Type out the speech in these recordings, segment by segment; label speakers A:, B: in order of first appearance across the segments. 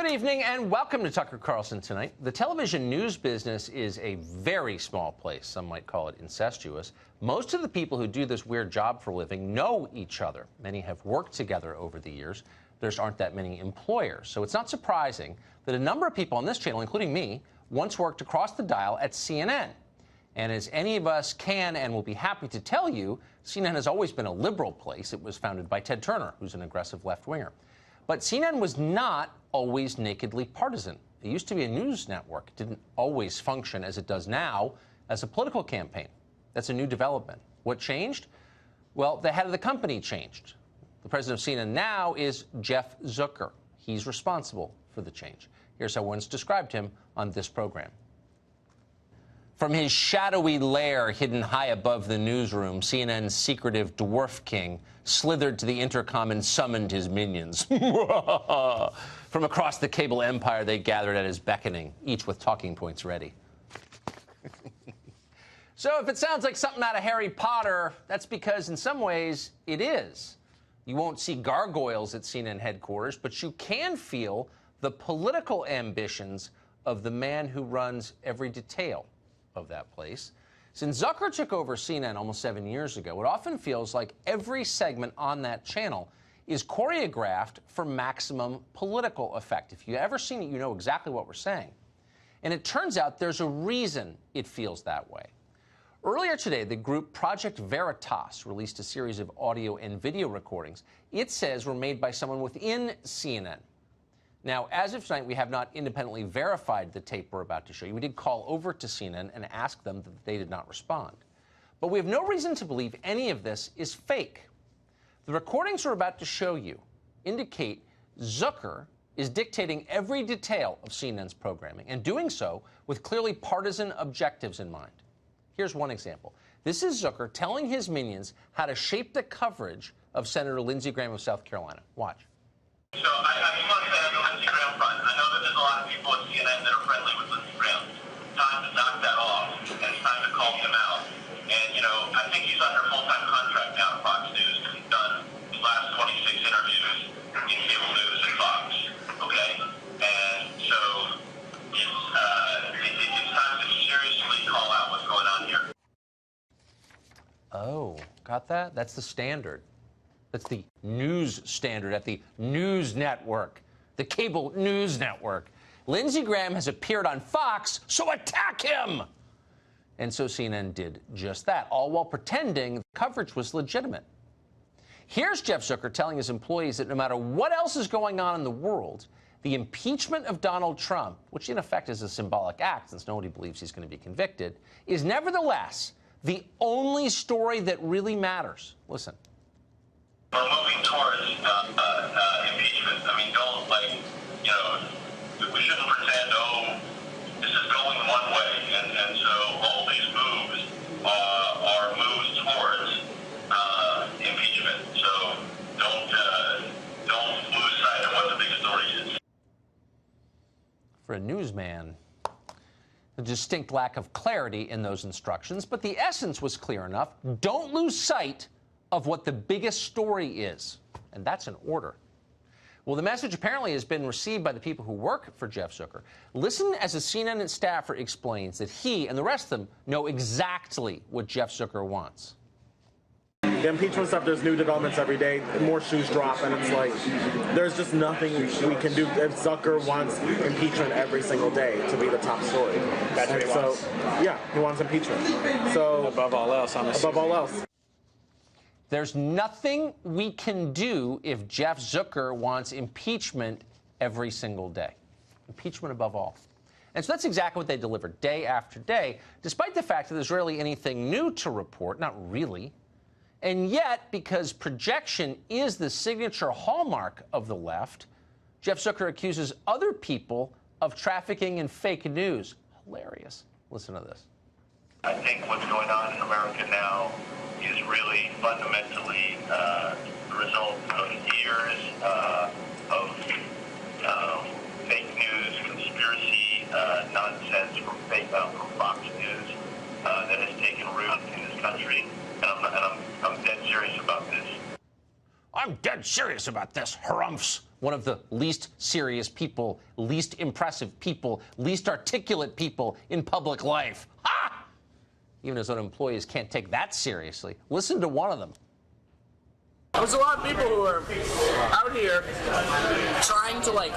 A: Good evening and welcome to Tucker Carlson Tonight. The television news business is a very small place. Some might call it incestuous. Most of the people who do this weird job for a living know each other. Many have worked together over the years. There aren't that many employers. So it's not surprising that a number of people on this channel, including me, once worked across the dial at CNN. And as any of us can and will be happy to tell you, CNN has always been a liberal place. It was founded by Ted Turner, who's an aggressive left-winger. But CNN was not always nakedly partisan. It used to be a news network. It didn't always function as it does now as a political campaign. That's a new development. What changed? Well, the head of the company changed. The president of CNN now is Jeff Zucker. He's responsible for the change. Here's how once described him on this program. From his shadowy lair hidden high above the newsroom, CNN's secretive dwarf king slithered to the intercom and summoned his minions. From across the cable empire, they gathered at his beckoning, each with talking points ready. So if it sounds like something out of Harry Potter, that's because in some ways it is. You won't see gargoyles at CNN headquarters, but you can feel the political ambitions of the man who runs every detail of that place. Since Zucker took over CNN almost 7 years ago, it often feels like every segment on that channel is choreographed for maximum political effect. If you've ever seen it, you know exactly what we're saying. And it turns out there's a reason it feels that way. Earlier today, the group Project Veritas released a series of audio and video recordings it says were made by someone within CNN. Now, as of tonight, we have not independently verified the tape we're about to show you. We did call over to CNN and ask them that they did not respond. But we have no reason to believe any of this is fake. The recordings we're about to show you indicate Zucker is dictating every detail of CNN's programming and doing so with clearly partisan objectives in mind. Here's one example. This is Zucker telling his minions how to shape the coverage of Senator Lindsey Graham of South Carolina. Watch.
B: So I just want to say on the Lindsey Graham front, I know that there's a lot of people at CNN that are friendly with Lindsey Graham. Time to knock that off, and it's time to call him out. And, you know, I think he's under full-time contract now at Fox News. He's done the last 26 interviews in cable news at Fox, okay? And so it's time to seriously call out what's going on here.
A: Oh, got that? That's the standard. That's the news standard at the news network, the cable news network. Lindsey Graham has appeared on Fox, so attack him! And so CNN did just that, all while pretending the coverage was legitimate. Here's Jeff Zucker telling his employees that no matter what else is going on in the world, the impeachment of Donald Trump, which in effect is a symbolic act since nobody believes he's going to be convicted, is nevertheless the only story that really matters. Listen.
B: We're moving towards impeachment. I mean, don't, we shouldn't pretend, this is going one way, and so all these moves are moves towards impeachment. So don't lose sight of what the big story is.
A: For a newsman, a distinct lack of clarity in those instructions, but the essence was clear enough. Don't lose sight of what the biggest story is, and that's an order. Well, the message apparently has been received by the people who work for Jeff Zucker. Listen as a CNN staffer explains that he and the rest of them know exactly what Jeff Zucker wants.
C: The impeachment stuff, there's new developments every day, more shoes drop, and it's like, there's just nothing we can do. If Zucker wants impeachment every single day to be the top story.
D: That's what he wants.
C: Yeah, he wants impeachment. So
D: above all else, I'm assuming.
C: Above all else.
A: There's nothing we can do if Jeff Zucker wants impeachment every single day. Impeachment above all. And so that's exactly what they delivered day after day, despite the fact that there's rarely anything new to report, not really. And yet, because projection is the signature hallmark of the left, Jeff Zucker accuses other people of trafficking in fake news. Hilarious. Listen to this.
B: I think what's going on in America now is really fundamentally the result of years of fake news, conspiracy, nonsense from Fox News that has taken root in this country. And I'm dead serious about this.
A: I'm dead serious about this, harumphs. One of the least serious people, least impressive people, least articulate people in public life. Ha! Even his own employees can't take that seriously. Listen to one of them.
E: There's a lot of people who are out here trying to, like,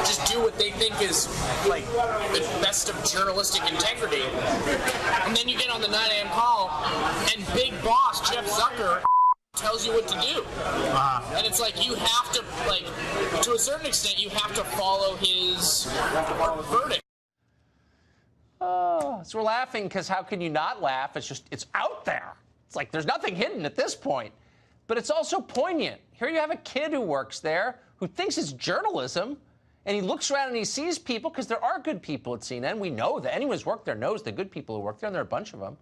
E: just do what they think is, like, the best of journalistic integrity. And then you get on the 9 a.m. call, and big boss Jeff Zucker tells you what to do. And it's like you have to, like, to a certain extent, you have to follow his verdict.
A: Oh, so we're laughing because how can you not laugh? It's just, it's out there. It's like there's nothing hidden at this point. But it's also poignant. Here you have a kid who works there who thinks it's journalism, and he looks around and he sees people, because there are good people at CNN. We know that. Anyone who's worked there knows the good people who work there, and there are a bunch of them,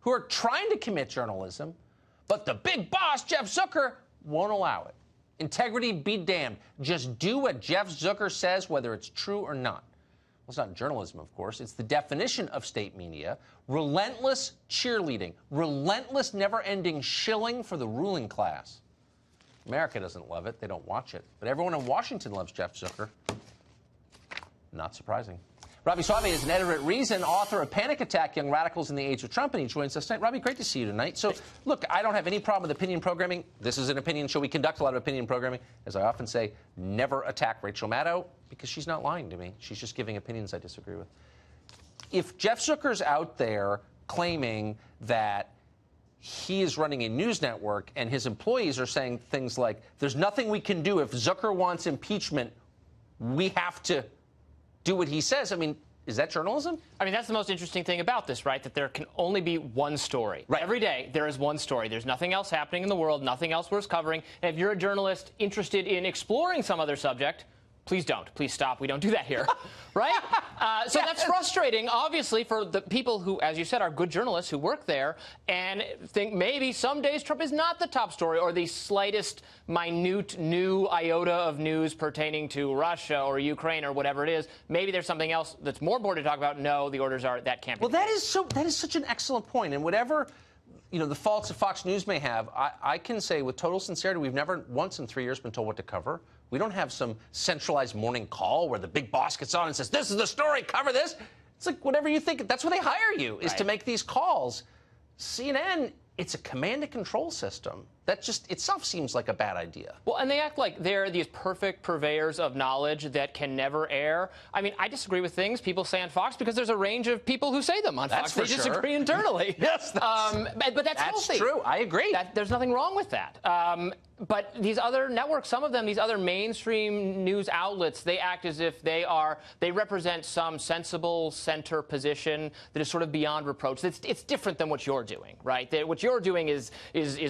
A: who are trying to commit journalism, but the big boss, Jeff Zucker, won't allow it. Integrity be damned. Just do what Jeff Zucker says, whether it's true or not. Well, it's not journalism, of course. It's the definition of state media. Relentless cheerleading. Relentless, never-ending shilling for the ruling class. America doesn't love it. They don't watch it. But everyone in Washington loves Jeff Zucker. Not surprising. Robbie Suave is an editor at Reason, author of Panic Attack, Young Radicals in the Age of Trump, and he joins us tonight. Robbie, great to see you tonight. So, look, I don't have any problem with opinion programming. This is an opinion show. We conduct a lot of opinion programming. As I often say, never attack Rachel Maddow, because she's not lying to me. She's just giving opinions I disagree with. If Jeff Zucker's out there claiming that he is running a news network and his employees are saying things like, there's nothing we can do. If Zucker wants impeachment, we have to do what he says. I mean, is that journalism?
F: I mean, that's the most interesting thing about this, right? That there can only be one story. Right. Every day, there is one story. There's nothing else happening in the world, nothing else worth covering. And if you're a journalist interested in exploring some other subject, please don't. Please stop. We don't do that here, right? So that's frustrating, obviously, for the people who, as you said, are good journalists who work there and think maybe some days Trump is not the top story or the slightest minute new iota of news pertaining to Russia or Ukraine or whatever it is. Maybe there's something else that's more important to talk about. No, the orders are that can't be.
A: Well, that is such an excellent point. And whatever, you know, the faults that Fox News may have, I can say with total sincerity, we've never once in 3 years been told what to cover. We don't have some centralized morning call where the big boss gets on and says, this is the story, cover this. It's like whatever you think. That's where they hire you, is to make these calls. CNN, it's a command and control system. That just itself seems like a bad idea.
F: Well, and they act like they're these perfect purveyors of knowledge that can never err. I mean, I disagree with things people say on Fox because there's a range of people who say them on Fox. They disagree internally.
A: Yes,
F: but that's healthy.
A: True. I agree.
F: There's nothing wrong with that. But these other networks, some of them, these other mainstream news outlets, they act as if they represent some sensible center position that is sort of beyond reproach. It's different than what you're doing, right? What you're doing is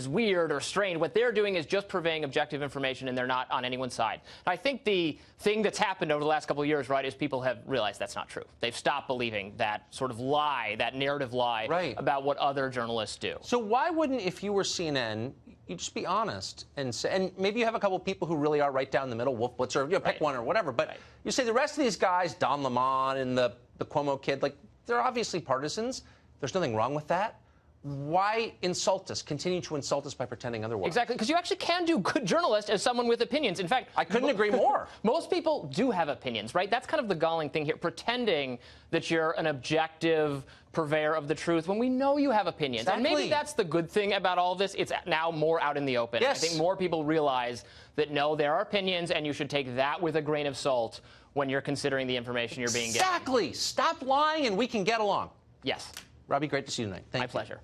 F: weird or strained. What they're doing is just purveying objective information, and they're not on anyone's side. And I think the thing that's happened over the last couple of years, right, is people have realized that's not true. They've stopped believing that sort of lie, that narrative lie about what other journalists do.
A: So why wouldn't, if you were CNN, you just be honest and say, and maybe you have a couple of people who really are right down the middle, Wolf Blitzer, you know, pick one or whatever, but you say the rest of these guys, Don Lemon and the Cuomo kid, like, they're obviously partisans. There's nothing wrong with that. Why insult us, continue to insult us by pretending otherwise?
F: Exactly, because you actually can do good journalist as someone with opinions. In fact,
A: I couldn't agree more.
F: Most people do have opinions, right? That's kind of the galling thing here, pretending that you're an objective purveyor of the truth when we know you have opinions.
A: Exactly.
F: And maybe that's the good thing about all of this. It's now more out in the open.
A: Yes.
F: I think more people realize that, no, there are opinions, and you should take that with a grain of salt when you're considering the information you're being given.
A: Exactly. Stop lying and we can get along.
F: Yes.
A: Robbie, great to see you tonight. Thank you.
F: My pleasure.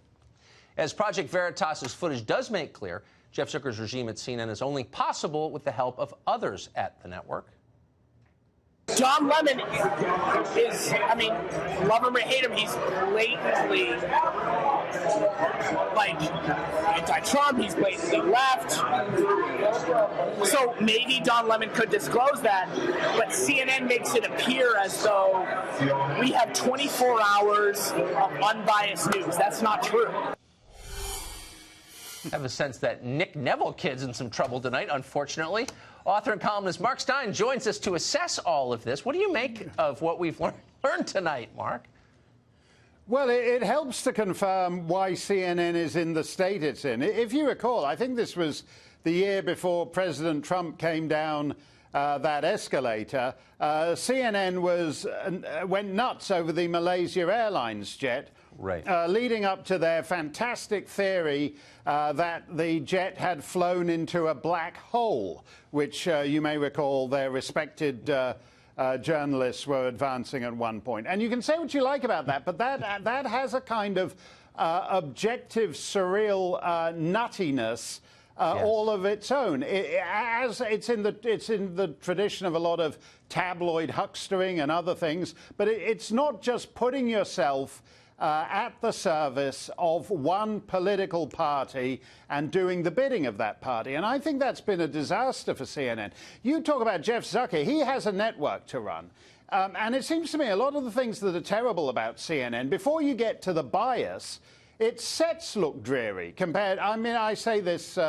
A: As Project Veritas's footage does make clear, Jeff Zucker's regime at CNN is only possible with the help of others at the network.
E: Don Lemon is, I mean, love him or hate him, he's blatantly, like, anti-Trump, he's blatantly left. So maybe Don Lemon could disclose that, but CNN makes it appear as though we have 24 hours of unbiased news. That's not true.
A: I have a sense that Nick Neville kid's in some trouble tonight, unfortunately. Author and columnist Mark Steyn joins us to assess all of this. What do you make of what we've learned tonight, Mark?
G: Well, it helps to confirm why CNN is in the state it's in. If you recall, I think this was the year before President Trump came down that escalator. CNN went nuts over the Malaysia Airlines jet,
A: right,
G: leading up to their fantastic theory that the jet had flown into a black hole, which you may recall their respected journalists were advancing at one point. And you can say what you like about that, but that has a kind of objective, surreal nuttiness all of its own. It's in the tradition of a lot of tabloid huckstering and other things, but it's not just putting yourself at the service of one political party and doing the bidding of that party. And I think that's been a disaster for CNN. You talk about Jeff Zucker. He has a network to run. And it seems to me a lot of the things that are terrible about CNN, before you get to the bias, its sets look dreary compared. I mean, I say this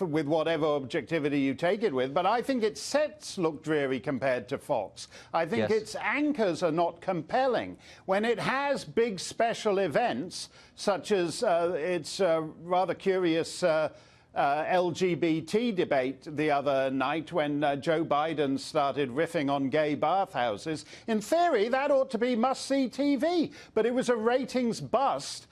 G: with whatever objectivity you take it with, but I think its sets look dreary compared to Fox. I think its anchors are not compelling. When it has big special events, such as its rather curious LGBT debate the other night when Joe Biden started riffing on gay bathhouses, in theory, that ought to be must-see TV, but it was a ratings bust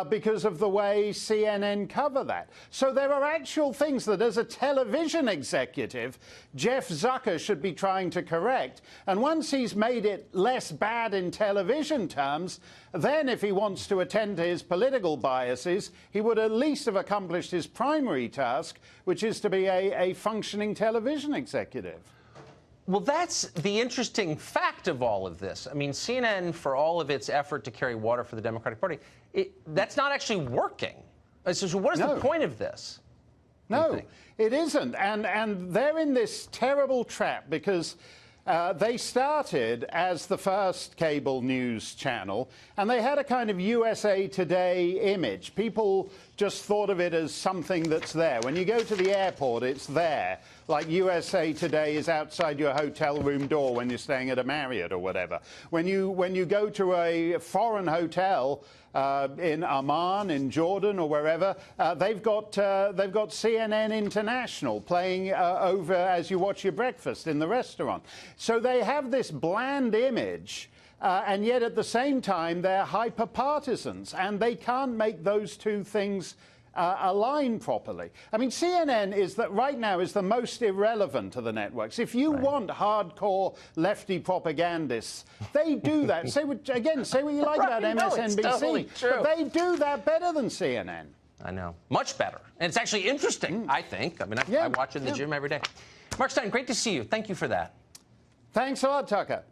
G: because of the way CNN cover that. So there are actual things that, as a television executive, Jeff Zucker should be trying to correct. And once he's made it less bad in television terms, then if he wants to attend to his political biases, he would at least have accomplished his primary task, which is to be a functioning television executive.
A: Well, that's the interesting fact of all of this. I mean, CNN, for all of its effort to carry water for the Democratic Party, that's not actually working. So what is the point of this?
G: No, it isn't. And they're in this terrible trap because they started as the first cable news channel, and they had a kind of USA Today image. People just thought of it as something that's there. When you go to the airport, it's there. Like USA Today is outside your hotel room door when you're staying at a Marriott or whatever. When you go to a foreign hotel in Amman, in Jordan, or wherever, they've got CNN International playing over as you watch your breakfast in the restaurant. So they have this bland image. And yet, at the same time, they're hyper-partisans, and they can't make those two things align properly. I mean, CNN right now is the most irrelevant of the networks. If you want hardcore lefty propagandists, they do that. Say what you like about MSNBC,
A: totally true.
G: But they do that better than CNN.
A: I know, much better, and it's actually interesting. I think. I mean, I watch it in the gym every day. Mark Stein, great to see you. Thank you for that.
G: Thanks a lot, Tucker.